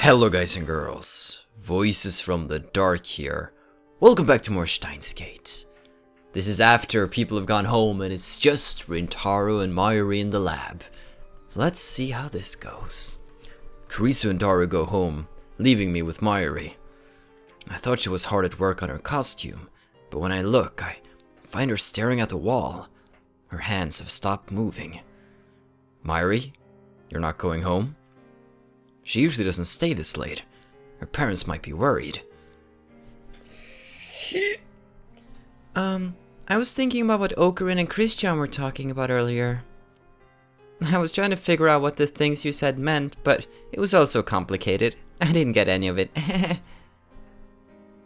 Hello guys and girls, Voices from the Dark here. Welcome back to more Steins. This is after people have gone home and it's just Rintaro and Mayuri in the lab. Let's see how this goes. Kurisu and Daru go home, leaving me with Mayuri. I thought she was hard at work on her costume, but when I look, I find her staring at the wall. Her hands have stopped moving. Mayuri, you're not going home? She usually doesn't stay this late. Her parents might be worried. I was thinking about what Ocarin and Christian were talking about earlier. I was trying to figure out what the things you said meant, but it was all so complicated. I didn't get any of it.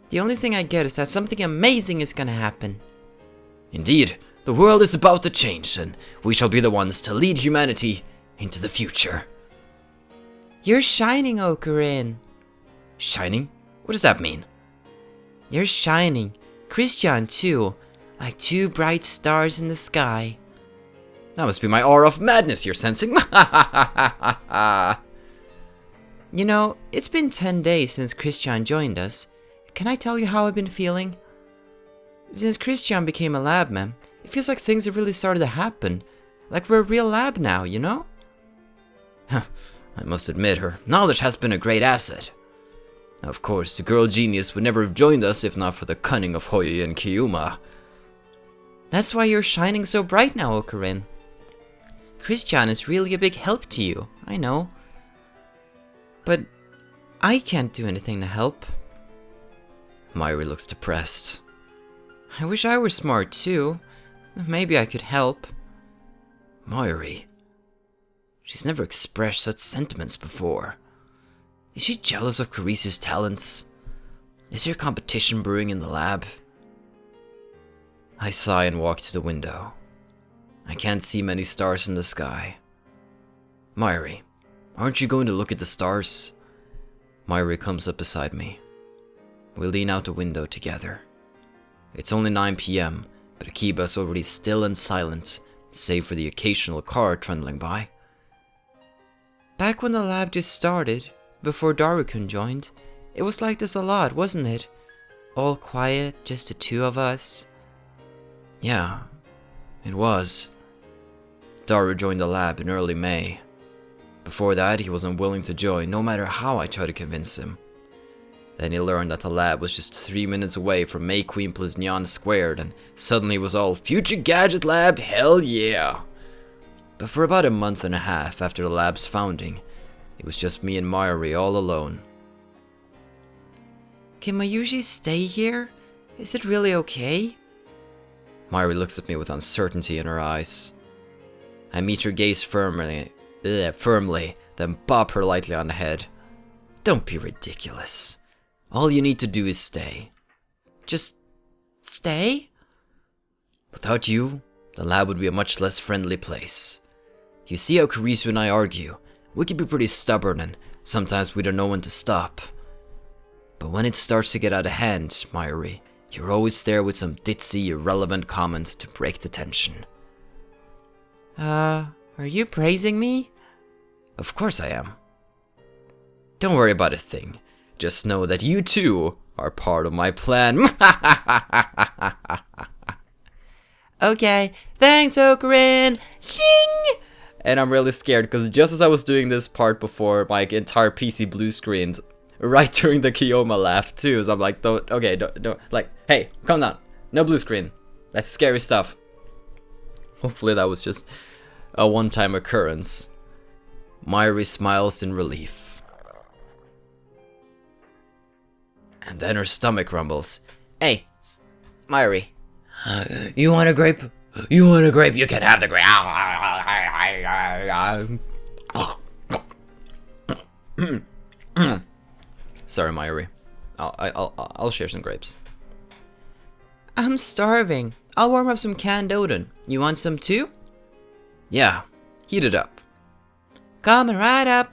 The only thing I get is that something amazing is gonna happen. Indeed, the world is about to change, and we shall be the ones to lead humanity into the future. You're shining, Ocarin. Shining? What does that mean? You're shining. Christian too. Like two bright stars in the sky. That must be my aura of madness you're sensing. You know, it's been 10 days since Christian joined us. Can I tell you how I've been feeling? Since Christian became a lab man, it feels like things have really started to happen. Like we're a real lab now, you know? I must admit, her knowledge has been a great asset. Of course, the girl genius would never have joined us if not for the cunning of Hoyo and Kiyuma. That's why you're shining so bright now, Ocarin. Christian is really a big help to you, I know. But I can't do anything to help. Mayuri looks depressed. I wish I were smart too. Maybe I could help. Mayuri. She's never expressed such sentiments before. Is she jealous of Kurisu's talents? Is there competition brewing in the lab? I sigh and walk to the window. I can't see many stars in the sky. Mayuri, aren't you going to look at the stars? Mayuri comes up beside me. We lean out the window together. It's only 9 PM, but Akiba is already still and silent, save for the occasional car trundling by. Back when the lab just started, before Daru-kun joined, it was like this a lot, wasn't it? All quiet, just the two of us. Yeah, it was. Daru joined the lab in early May. Before that, he wasn't willing to join, no matter how I tried to convince him. Then he learned that the lab was just 3 minutes away from May Queen plus Nyan squared, and suddenly it was all Future Gadget Lab, hell yeah! But for about a month and a half after the lab's founding, it was just me and Mayuri all alone. Can Mayuri stay here? Is it really okay? Mayuri looks at me with uncertainty in her eyes. I meet her gaze firmly, then bop her lightly on the head. Don't be ridiculous. All you need to do is stay. Just stay? Without you, the lab would be a much less friendly place. You see how Kurisu and I argue. We can be pretty stubborn and sometimes we don't know when to stop. But when it starts to get out of hand, Mayuri, you're always there with some ditzy, irrelevant comment to break the tension. Are you praising me? Of course I am. Don't worry about a thing. Just know that you too are part of my plan. Okay, thanks, Ocarin. Shing! And I'm really scared because just as I was doing this part before, my entire PC blue screened right during the Kiyoma laugh too. So I'm like, don't, like, hey, calm down. No blue screen. That's scary stuff. Hopefully that was just a one-time occurrence. Mayuri smiles in relief. And then her stomach rumbles. Hey, Mayuri. You want a grape? You want a grape? You can have the grape. Sorry, Mayuri. I'll share some grapes. I'm starving. I'll warm up some canned Odin. You want some too? Yeah, heat it up. Coming right up.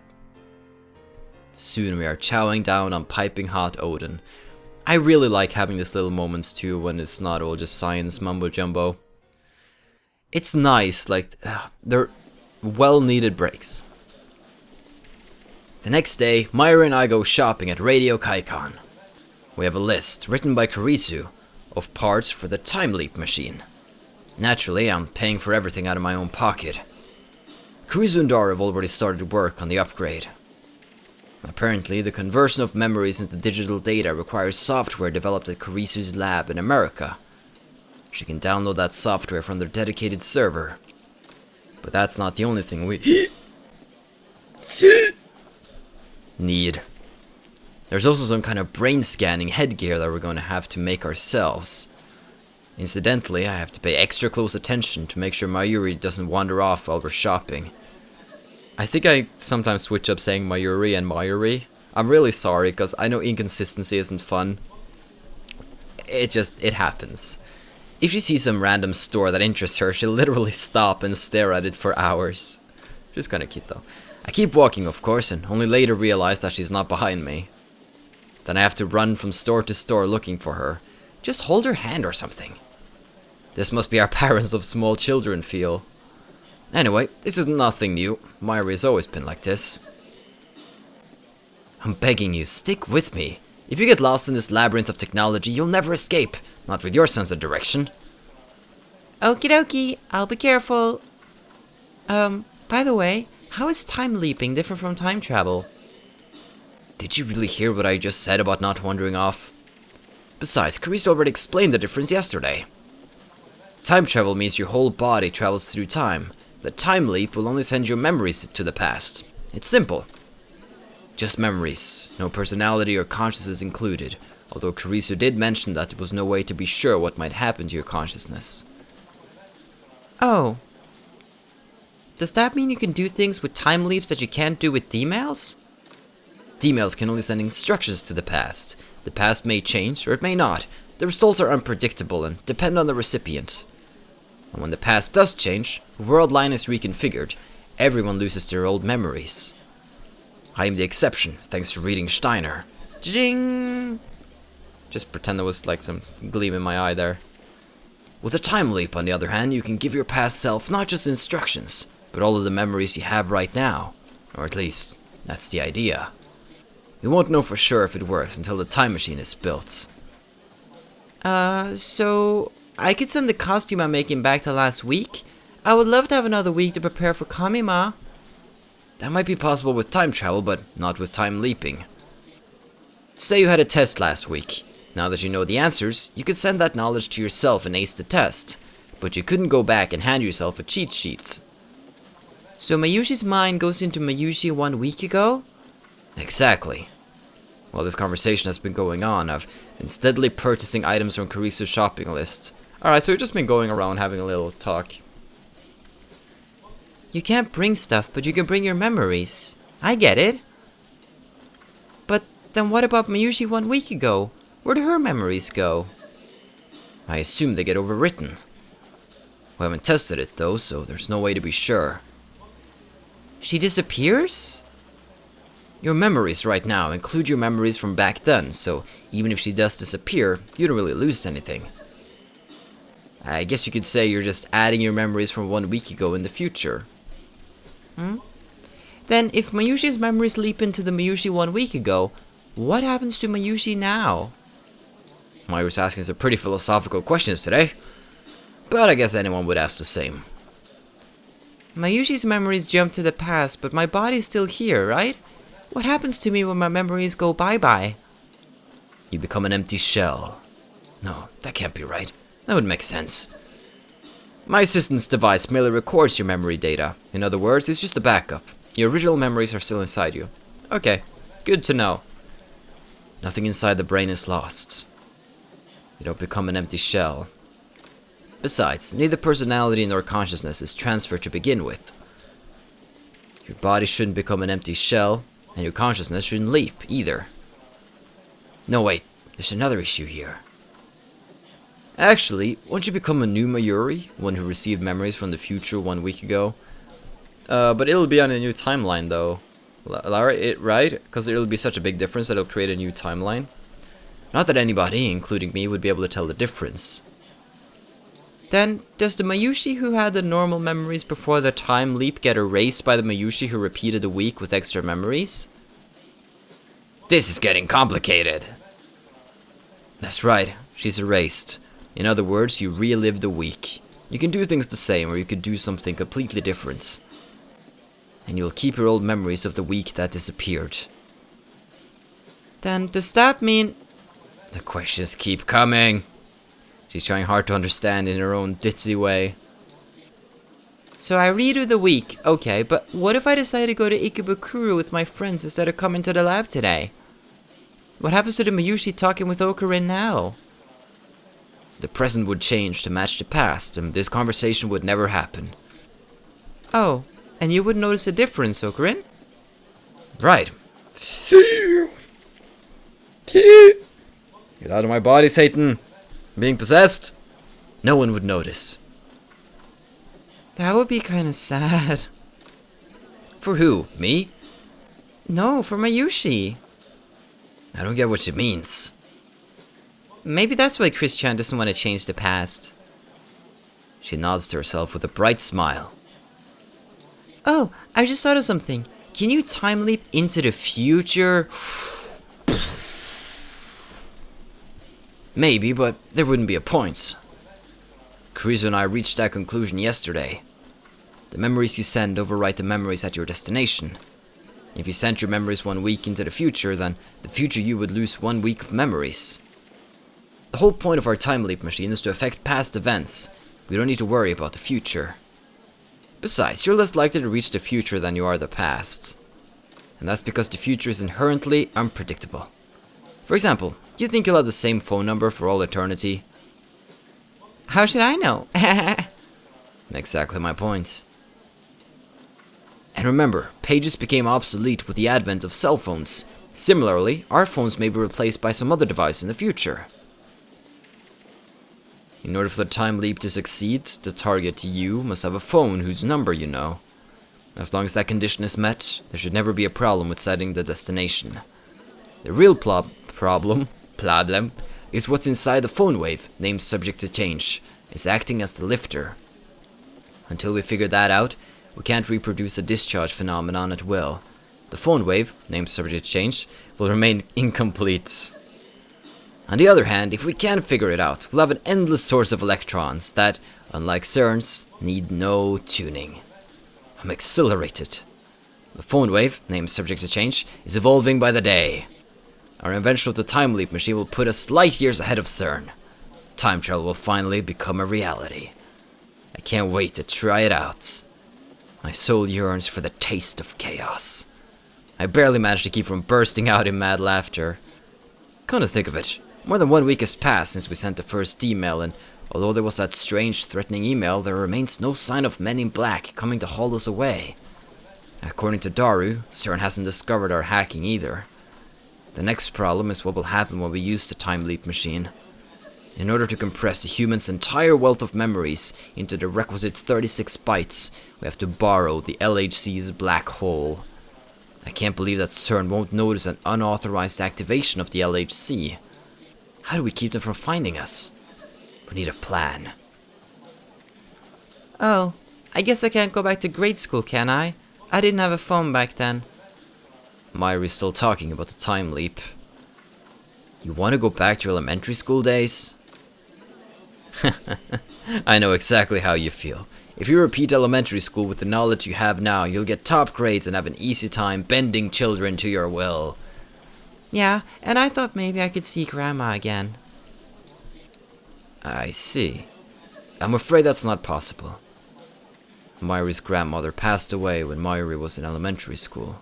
Soon we are chowing down on piping hot Odin. I really like having these little moments too when it's not all just science mumbo jumbo. It's nice, like, they're well needed breaks. The next day, Mayuri and I go shopping at Radio Kaikon. We have a list, written by Kurisu, of parts for the time leap machine. Naturally, I'm paying for everything out of my own pocket. Kurisu and Dara have already started work on the upgrade. Apparently, the conversion of memories into digital data requires software developed at Kurisu's lab in America. She can download that software from their dedicated server. But that's not the only thing we need. There's also some kind of brain scanning headgear that we're going to have to make ourselves. Incidentally, I have to pay extra close attention to make sure Mayuri doesn't wander off while we're shopping. I think I sometimes switch up saying Mayuri and Mayuri. I'm really sorry, because I know inconsistency isn't fun. It happens. If she sees some random store that interests her, she'll literally stop and stare at it for hours. Just kinda cute though. I keep walking, of course, and only later realize that she's not behind me. Then I have to run from store to store looking for her. Just hold her hand or something. This must be our parents of small children feel. Anyway, this is nothing new. Mayuri has always been like this. I'm begging you, stick with me. If you get lost in this labyrinth of technology, you'll never escape. Not with your sense of direction. Okie dokie, I'll be careful. By the way, how is time leaping different from time travel? Did you really hear what I just said about not wandering off? Besides, Kurisu already explained the difference yesterday. Time travel means your whole body travels through time. The time leap will only send your memories to the past. It's simple. Just memories, no personality or consciousness included, although Kurisu did mention that there was no way to be sure what might happen to your consciousness. Oh. Does that mean you can do things with time leaps that you can't do with D-mails? D-mails can only send instructions to the past. The past may change, or it may not. The results are unpredictable and depend on the recipient. And when the past does change, the world line is reconfigured. Everyone loses their old memories. I am the exception, thanks to reading Steiner. Jing! Just pretend there was like some gleam in my eye there. With a time leap, on the other hand, you can give your past self not just instructions, but all of the memories you have right now. Or at least, that's the idea. You won't know for sure if it works until the time machine is built. So I could send the costume I'm making back to last week? I would love to have another week to prepare for Kamima. That might be possible with time travel, but not with time leaping. Say you had a test last week. Now that you know the answers, you could send that knowledge to yourself and ace the test. But you couldn't go back and hand yourself a cheat sheet. So Mayushi's mind goes into Mayushi 1 week ago? Exactly. While this conversation has been going on, I've been steadily purchasing items from Kurisu's shopping list. Alright, so we've just been going around having a little talk. You can't bring stuff, but you can bring your memories. I get it. But then what about Mayushi 1 week ago? Where do her memories go? I assume they get overwritten. We haven't tested it though, so there's no way to be sure. She disappears? Your memories right now include your memories from back then, so even if she does disappear, you don't really lose anything. I guess you could say you're just adding your memories from 1 week ago in the future. Then if Mayushi's memories leap into the Mayushi 1 week ago, what happens to Mayushi now? Mayuri's asking some pretty philosophical questions today, but I guess anyone would ask the same. Mayushi's memories jump to the past, but my body's still here, right? What happens to me when my memories go bye-bye? You become an empty shell. No, that can't be right. That would make sense. My assistant's device merely records your memory data. In other words, it's just a backup. Your original memories are still inside you. Okay, good to know. Nothing inside the brain is lost. You don't become an empty shell. Besides, neither personality nor consciousness is transferred to begin with. Your body shouldn't become an empty shell, and your consciousness shouldn't leap, either. No, wait, there's another issue here. Actually, won't you become a new Mayuri, one who received memories from the future 1 week ago? But it'll be on a new timeline, though. Right? Because it'll be such a big difference that it'll create a new timeline. Not that anybody, including me, would be able to tell the difference. Then, does the Mayushi who had the normal memories before the time leap get erased by the Mayushi who repeated the week with extra memories? This is getting complicated. That's right, she's erased. In other words, you relive the week. You can do things the same, or you could do something completely different. And you'll keep your old memories of the week that disappeared. Then, does that mean... The questions keep coming. She's trying hard to understand in her own ditzy way. So I redo the week, okay, but what if I decide to go to Ikebukuro with my friends instead of coming to the lab today? What happens to the Mayushi talking with Okarin now? The present would change to match the past, and this conversation would never happen. Oh, and you would notice a difference, Okarin? Right. Get out of my body, Satan. I'm being possessed. No one would notice. That would be kinda sad. For who? Me? No, for Mayushi. I don't get what she means. Maybe that's why Christian doesn't want to change the past. She nods to herself with a bright smile. Oh, I just thought of something. Can you time leap into the future? Maybe, but there wouldn't be a point. Carissa and I reached that conclusion yesterday. The memories you send overwrite the memories at your destination. If you sent your memories 1 week into the future, then the future you would lose 1 week of memories. The whole point of our time leap machine is to affect past events. We don't need to worry about the future. Besides, you're less likely to reach the future than you are the past. And that's because the future is inherently unpredictable. For example, you think you'll have the same phone number for all eternity? How should I know? Exactly my point. And remember, pages became obsolete with the advent of cell phones. Similarly, our phones may be replaced by some other device in the future. In order for the time leap to succeed, the target, you, must have a phone whose number you know. As long as that condition is met, there should never be a problem with setting the destination. The real problem, is what's inside the phone wave, named subject to change, is acting as the lifter. Until we figure that out, we can't reproduce the discharge phenomenon at will. The phone wave, named subject to change, will remain incomplete. On the other hand, if we can figure it out, we'll have an endless source of electrons that, unlike CERN's, need no tuning. I'm exhilarated. The phone wave, named subject to change, is evolving by the day. Our invention of the time leap machine will put us light years ahead of CERN. Time travel will finally become a reality. I can't wait to try it out. My soul yearns for the taste of chaos. I barely managed to keep from bursting out in mad laughter. Come to think of it, more than 1 week has passed since we sent the first email, and although there was that strange, threatening email, there remains no sign of Men in Black coming to haul us away. According to Daru, CERN hasn't discovered our hacking either. The next problem is what will happen when we use the time leap machine. In order to compress the human's entire wealth of memories into the requisite 36 bytes, we have to borrow the LHC's black hole. I can't believe that CERN won't notice an unauthorized activation of the LHC. How do we keep them from finding us? We need a plan. Oh, I guess I can't go back to grade school, can I? I didn't have a phone back then. Mayuri's still talking about the time leap. You want to go back to your elementary school days? I know exactly how you feel. If you repeat elementary school with the knowledge you have now, you'll get top grades and have an easy time bending children to your will. Yeah, and I thought maybe I could see Grandma again. I see. I'm afraid that's not possible. Mayuri's grandmother passed away when Mayuri was in elementary school.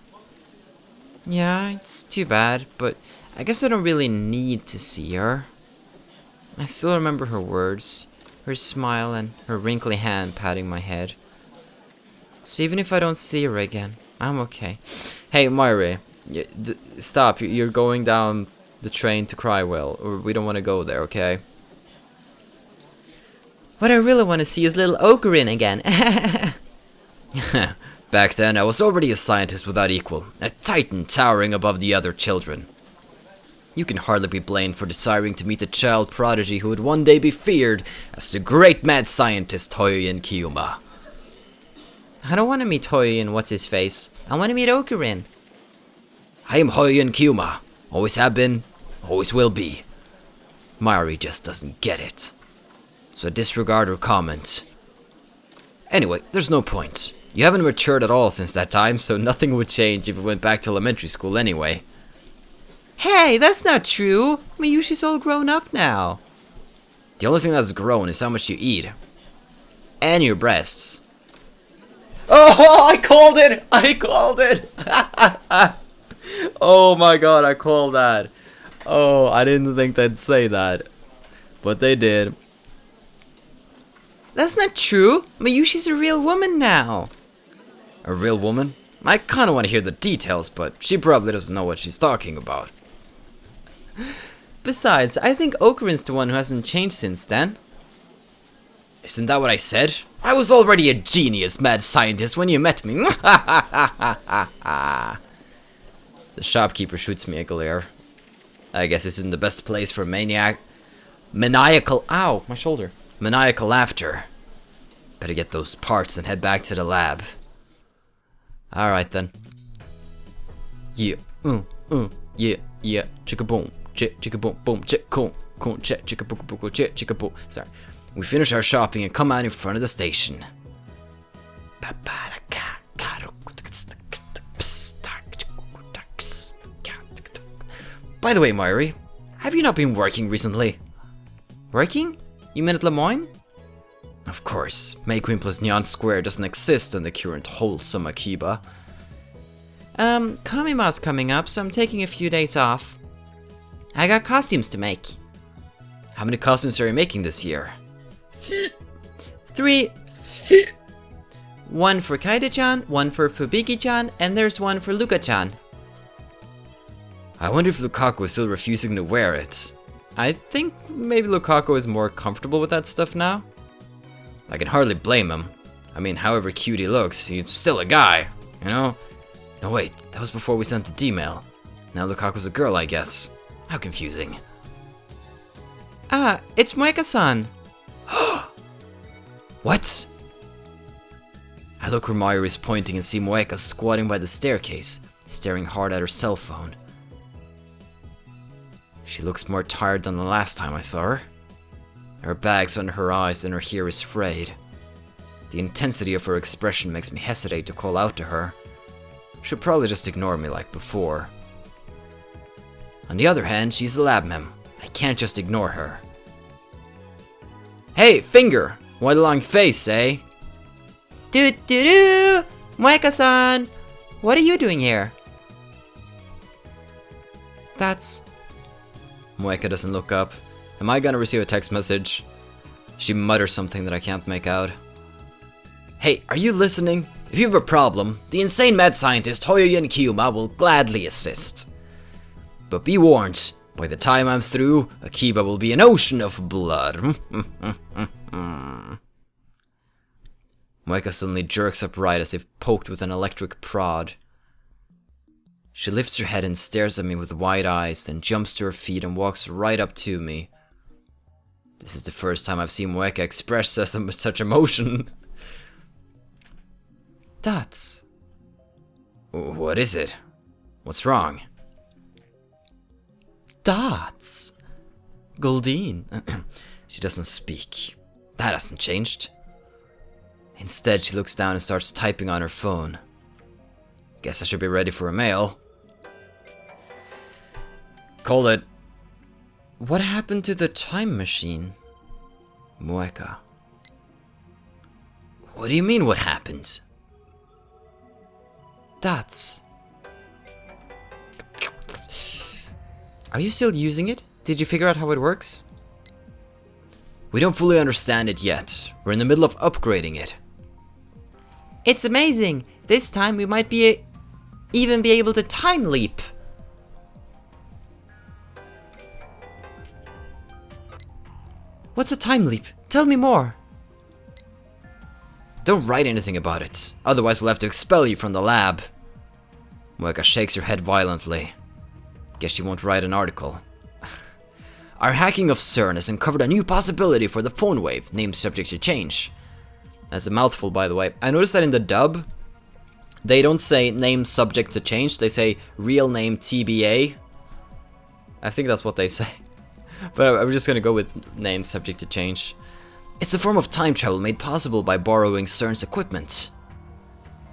Yeah, it's too bad, but I guess I don't really need to see her. I still remember her words, her smile, and her wrinkly hand patting my head. So even if I don't see her again, I'm okay. Hey, Mayuri, stop. You're going down the train to Crywell, or we don't want to go there, okay? What I really want to see is little Okarin again. Back then, I was already a scientist without equal, a titan towering above the other children. You can hardly be blamed for desiring to meet the child prodigy who would one day be feared as the great mad scientist Hoyoyin Kiyuma. I don't want to meet Hoyoyin what's-his-face. I want to meet Okarin. I am Hoyoyin Kiyuma, Always have been, always will be. Mayuri just doesn't get it. So disregard her comment. Anyway, there's no point. You haven't matured at all since that time, so nothing would change if we went back to elementary school anyway. Hey, that's not true. Mayushi's all grown up now. The only thing that's grown is how much you eat. And your breasts. Oh, I called it! I called it! Oh my god, I called that. Oh, I didn't think they'd say that. But they did. That's not true. Mayushi's a real woman now. A real woman? I kinda wanna hear the details, but she probably doesn't know what she's talking about. Besides, I think Okarin's the one who hasn't changed since then. Isn't that what I said? I was already a genius mad scientist when you met me. The shopkeeper shoots me a glare. I guess this isn't the best place for maniacal ow, my shoulder. Maniacal laughter. Better get those parts and head back to the lab. Alright then. Yeah, yeah, chicka boom, chicka boom, boom, chick, coon, chicka boom, boom, chicka boom. Sorry. We finish our shopping and come out in front of the station. By the way, Mayuri, have you not been working recently? Working? You mean at Lemoyne? Of course, May Queen plus Neon Square doesn't exist in the current wholesome Akiba. Kamima's coming up, so I'm taking a few days off. I got costumes to make. How many costumes are you making this year? 3. One for Kaide-chan, one for Fubiki-chan, and there's one for Luka-chan. I wonder if Lukaku is still refusing to wear it. I think maybe Lukaku is more comfortable with that stuff now. I can hardly blame him. I mean, however cute he looks, he's still a guy, you know? No wait, that was before we sent the D-mail. Now Lukaku's a girl, I guess. How confusing. Ah, it's Moeka-san. What? I look where Mayuri is pointing and see Moeka squatting by the staircase, staring hard at her cell phone. She looks more tired than the last time I saw her. Her bag's under her eyes and her hair is frayed. The intensity of her expression makes me hesitate to call out to her. She'll probably just ignore me like before. On the other hand, she's a lab mem. I can't just ignore her. Hey, finger! Why the long face, eh? Doo-doo-doo! Moeka-san! What are you doing here? That's... Moeka doesn't look up. Am I gonna receive a text message? She mutters something that I can't make out. Hey, are you listening? If you have a problem, the insane mad scientist Hoyoyen Kyuma will gladly assist. But be warned, by the time I'm through, Akiba will be an ocean of blood. Moeka suddenly jerks upright as if poked with an electric prod. She lifts her head and stares at me with wide eyes, then jumps to her feet and walks right up to me. This is the first time I've seen Moeka express such emotion. Dots. What is it? What's wrong? Dots. Goldine. She doesn't speak. That hasn't changed. Instead, she looks down and starts typing on her phone. Guess I should be ready for a mail. Call it. What happened to the time machine? Moeka. What do you mean, what happened? Dots. Are you still using it? Did you figure out how it works? We don't fully understand it yet. We're in the middle of upgrading it. It's amazing! This time we might even be able to time leap. What's a time leap? Tell me more. Don't write anything about it, otherwise we'll have to expel you from the lab. Moeka shakes her head violently. Guess she won't write an article. Our hacking of CERN has uncovered a new possibility for the phone wave, named subject to change. That's a mouthful, by the way. I noticed that in the dub, they don't say name subject to change, they say real name TBA. I think that's what they say. But I'm just gonna go with names subject to change. It's a form of time travel made possible by borrowing CERN's equipment.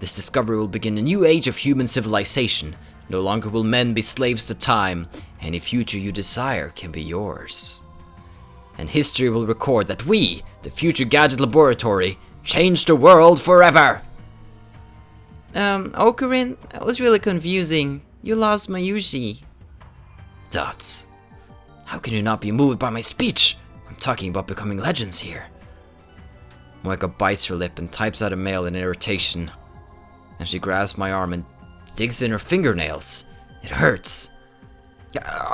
This discovery will begin a new age of human civilization. No longer will men be slaves to time. Any future you desire can be yours. And history will record that we, the future Gadget Laboratory, changed the world forever! Ocarin, that was really confusing. You lost Mayuri. Dots. How can you not be moved by my speech? I'm talking about becoming legends here. Moeka bites her lip and types out a mail in irritation. And she grabs my arm and digs in her fingernails. It hurts.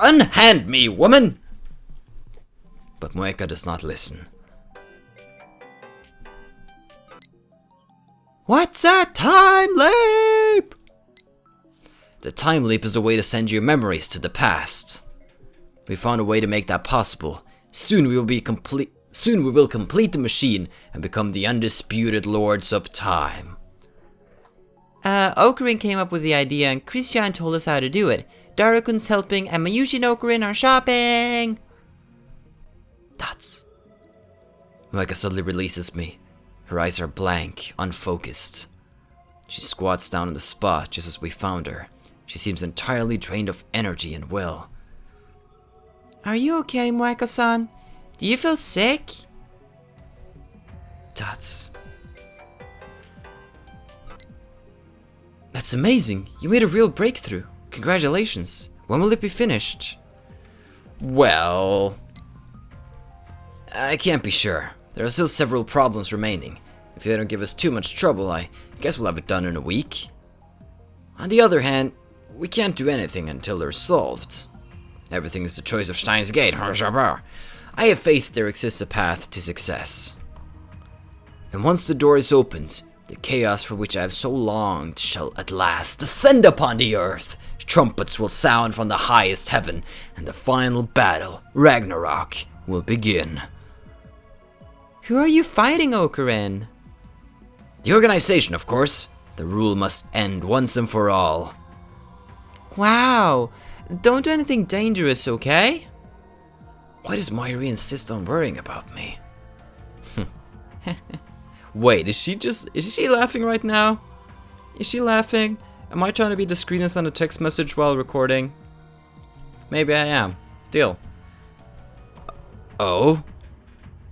Unhand me, woman! But Moeka does not listen. What's a time leap? The time leap is the way to send your memories to the past. We found a way to make that possible. Soon we will complete the machine and become the undisputed lords of time. Ocarin came up with the idea and Christian told us how to do it. Darukun's helping and Mayuri and Ocarin are shopping. Dots. Moeka suddenly releases me. Her eyes are blank, unfocused. She squats down on the spot just as we found her. She seems entirely drained of energy and will. Are you okay, Moeka-san? Do you feel sick? Dots. That's amazing. You made a real breakthrough. Congratulations. When will it be finished? Well, I can't be sure. There are still several problems remaining. If they don't give us too much trouble, I guess we'll have it done in a week. On the other hand, we can't do anything until they're solved. Everything is the choice of Steins Gate. I have faith there exists a path to success. And once the door is opened, the chaos for which I have so longed shall at last descend upon the earth. Trumpets will sound from the highest heaven, and the final battle, Ragnarok, will begin. Who are you fighting, Ocarin? The organization, of course. The rule must end once and for all. Wow. Don't do anything dangerous, okay? Why does Mayuri insist on worrying about me? Wait, is she laughing right now? Is she laughing? Am I trying to be discreet and send a text message while recording? Maybe I am. Deal. Oh?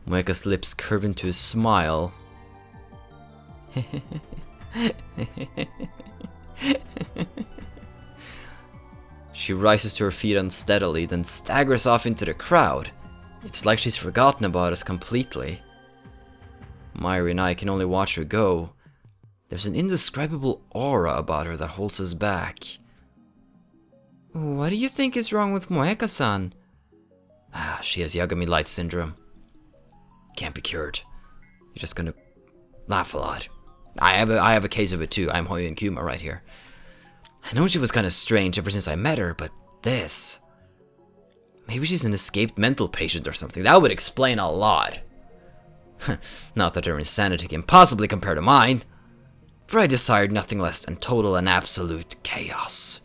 Moeka's lips curve into a smile. She rises to her feet unsteadily, then staggers off into the crowd. It's like she's forgotten about us completely. Mayuri and I can only watch her go. There's an indescribable aura about her that holds us back. What do you think is wrong with Moeka-san? She has Yagami Light Syndrome. Can't be cured. You're just gonna laugh a lot. I have a case of it too. I'm Hoyo and Kuma right here. I know she was kind of strange ever since I met her, but this... Maybe she's an escaped mental patient or something. That would explain a lot. Not that her insanity can possibly compare to mine. For I desired nothing less than total and absolute chaos.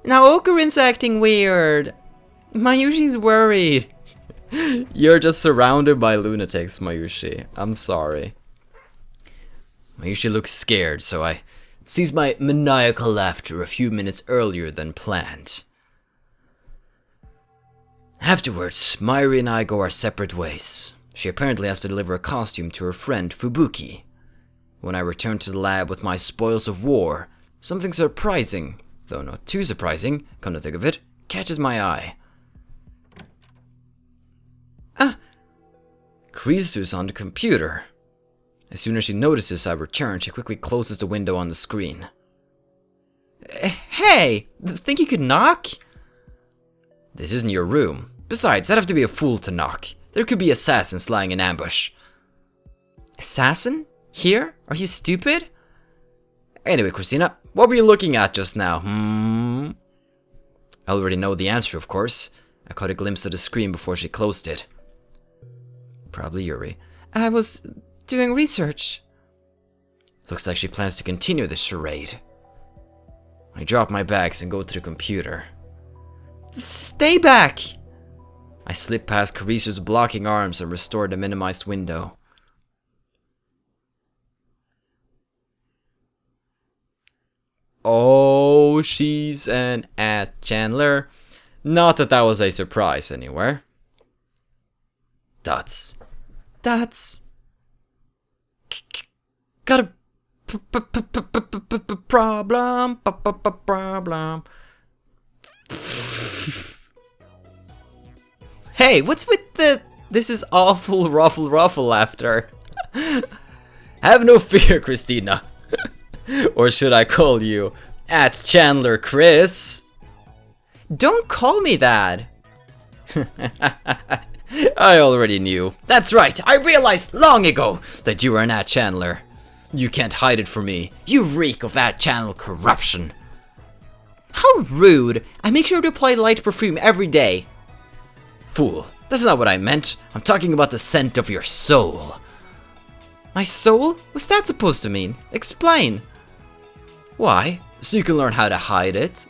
Now Ocarin's acting weird. Mayushi's worried. You're just surrounded by lunatics, Mayushi. I'm sorry. Mayushi looks scared, so I seize my maniacal laughter a few minutes earlier than planned. Afterwards, Mayuri and I go our separate ways. She apparently has to deliver a costume to her friend Fubuki. When I return to the lab with my spoils of war, something surprising, though not too surprising, come to think of it, catches my eye. Krisu's on the computer. As soon as she notices I return, she quickly closes the window on the screen. Hey! Think you could knock? This isn't your room. Besides, I'd have to be a fool to knock. There could be assassins lying in ambush. Assassin? Here? Are you stupid? Anyway, Christina, what were you looking at just now? I already know the answer, of course. I caught a glimpse of the screen before she closed it. Probably Yuri. I was Doing research. Looks like she plans to continue this charade. I drop my bags and go to the computer. Stay back! I slip past Carice's blocking arms and restore the minimized window. Oh, she's an ad Chandler. Not that that was a surprise anywhere. Dots. Got a problem. Hey, what's with this is awful ruffle laughter? Have no fear, Christina. Or should I call you at Chandler Chris? Don't call me that. I already knew. That's right, I realized long ago that you were an ad Chandler. You can't hide it from me. You reek of ad channel corruption. How rude. I make sure to apply light perfume every day. Fool, that's not what I meant. I'm talking about the scent of your soul. My soul? What's that supposed to mean? Explain. Why? So you can learn how to hide it.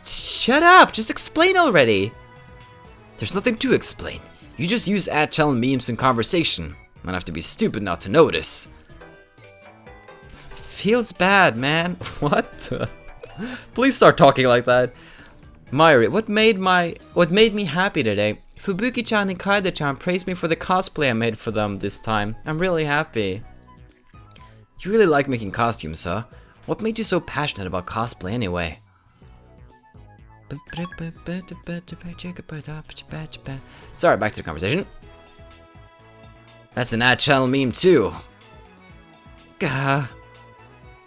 Shut up, just explain already. There's nothing to explain. You just use ad channel memes in conversation. I'd have to be stupid not to notice. Feels bad, man. What? Please start talking like that. Mayuri, what made me happy today? Fubuki-chan and Kaida-chan praised me for the cosplay I made for them this time. I'm really happy. You really like making costumes, huh? What made you so passionate about cosplay anyway? Sorry, back to the conversation. That's an ad channel meme too. Gah.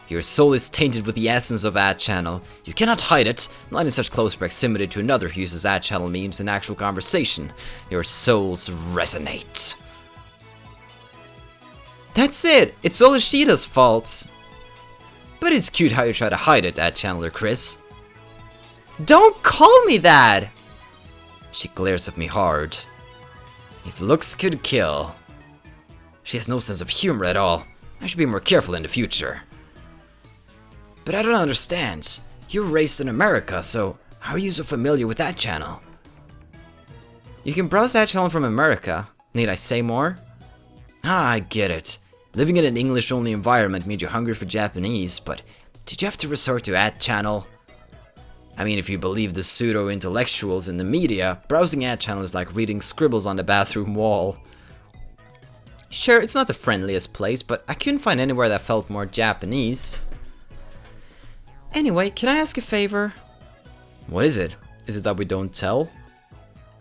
Your soul is tainted with the essence of ad channel. You cannot hide it, not in such close proximity to another who uses ad channel memes in actual conversation. Your souls resonate. That's it! It's all Ishida's fault. But it's cute how you try to hide it, ad channeler Chris. Don't call me that! She glares at me hard. If looks could kill. She has no sense of humor at all. I should be more careful in the future. But I don't understand. You were raised in America, so how are you so familiar with that channel? You can browse that channel from America. Need I say more? Ah, I get it. Living in an English-only environment made you hungry for Japanese, but did you have to resort to ad channel? I mean, if you believe the pseudo-intellectuals in the media, browsing ad channel is like reading scribbles on the bathroom wall. Sure, it's not the friendliest place, but I couldn't find anywhere that felt more Japanese. Anyway, can I ask a favor? What is it? Is it that we don't tell?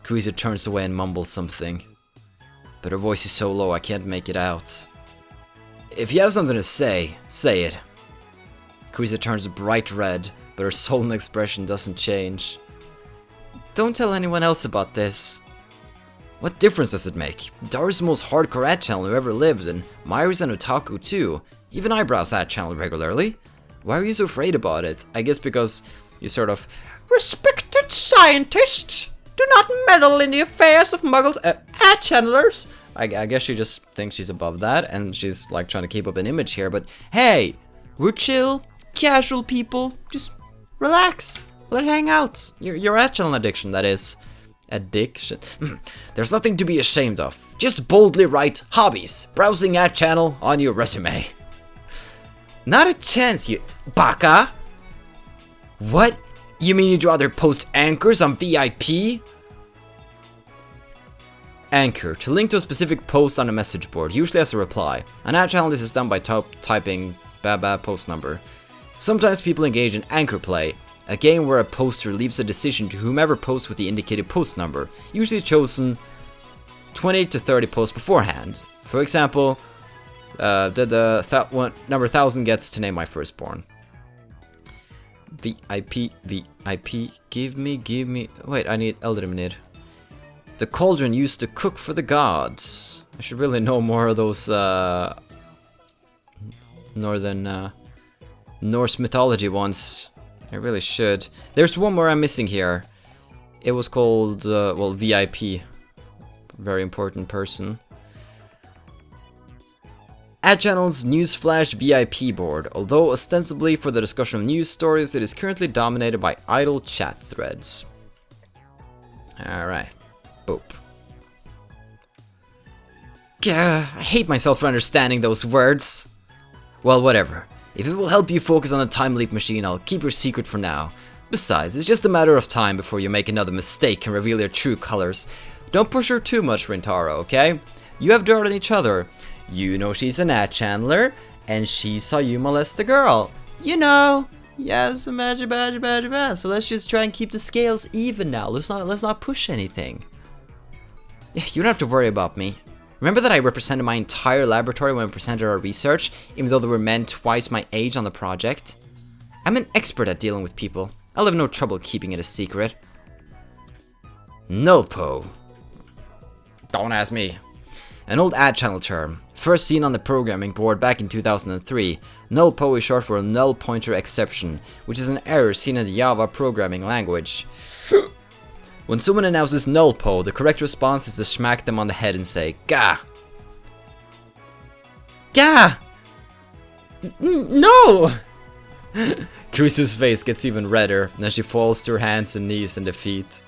Cruiser turns away and mumbles something. But her voice is so low I can't make it out. If you have something to say it. Cruiser turns bright red, but her sullen expression doesn't change. Don't tell anyone else about this. What difference does it make? Daru's the most hardcore ad channel who ever lived, and Mayuri's an otaku too. Even I browse ad channel regularly. Why are you so afraid about it? I guess because you sort of... Respected scientist, do not meddle in the affairs of muggles ad channelers. I guess she just thinks she's above that, and she's like trying to keep up an image here, but hey, we're chill, casual people, just relax, let it hang out. Your ad channel addiction, that is. Addiction? There's nothing to be ashamed of. Just boldly write hobbies, browsing ad channel on your resume. Not a chance, you baka! What? You mean you'd rather post anchors on VIP? Anchor, to link to a specific post on a message board, usually as a reply. On ad channel this is done by typing baba post number. Sometimes people engage in anchor play, a game where a poster leaves a decision to whomever posts with the indicated post number, usually chosen 20 to 30 posts beforehand. For example, number 1000 gets to name my firstborn. VIP, give me. Wait, I need Elderminid. The cauldron used to cook for the gods. I should really know more of those northern Norse mythology ones. I really should. There's one more I'm missing here. It was called, well, VIP. Very important person. @channel's Newsflash VIP board. Although ostensibly for the discussion of news stories, it is currently dominated by idle chat threads. Alright. Boop. Gah, I hate myself for understanding those words. Well, whatever. If it will help you focus on the time leap machine, I'll keep your secret for now. Besides, it's just a matter of time before you make another mistake and reveal your true colors. Don't push her too much, Rintaro, okay? You have dirt on each other. You know she's an ad channeler, and she saw you molest a girl. You know. Yes, imagine. So let's just try and keep the scales even now. Let's not push anything. You don't have to worry about me. Remember that I represented my entire laboratory when we presented our research, even though there were men twice my age on the project? I'm an expert at dealing with people. I'll have no trouble keeping it a secret. Nullpo. Don't ask me. An old ad channel term, first seen on the programming board back in 2003. Nullpo is short for null pointer exception, which is an error seen in the Java programming language. When someone announces nullpo, the correct response is to smack them on the head and say, "Gah!" Gah! No! Kurisu's face gets even redder, and then she falls to her hands and knees in defeat.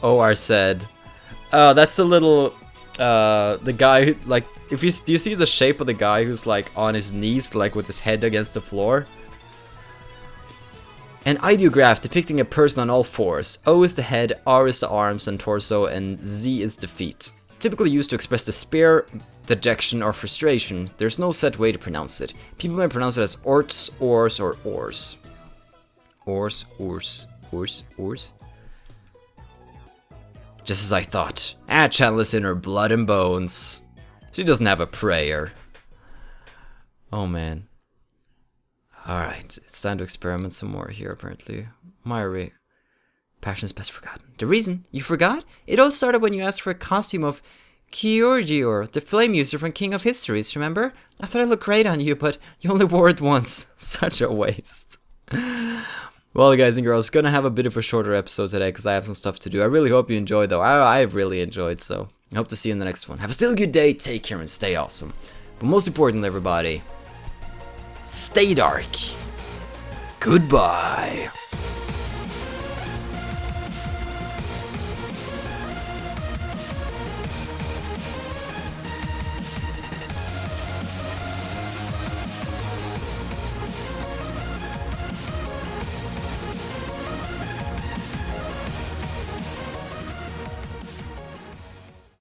OR said, that's a little, the guy who, like, do you see the shape of the guy who's, like, on his knees, like, with his head against the floor? An ideograph depicting a person on all fours. O is the head, R is the arms and torso, and Z is the feet. Typically used to express despair, dejection, or frustration. There's no set way to pronounce it. People may pronounce it as orts, ors, or ors. Ors. Just as I thought. Ad channel is in her blood and bones. She doesn't have a prayer. Oh man. Alright, it's time to experiment some more here apparently. Mayuri. Passion is best forgotten. The reason you forgot? It all started when you asked for a costume of Kyorgior, the flame user from King of Histories, remember? I thought it looked great on you, but you only wore it once. Such a waste. Well, guys and girls, gonna have a bit of a shorter episode today because I have some stuff to do. I really hope you enjoyed, though. I really enjoyed, so I hope to see you in the next one. Have a still good day, take care, and stay awesome. But most importantly, everybody, stay dark. Goodbye.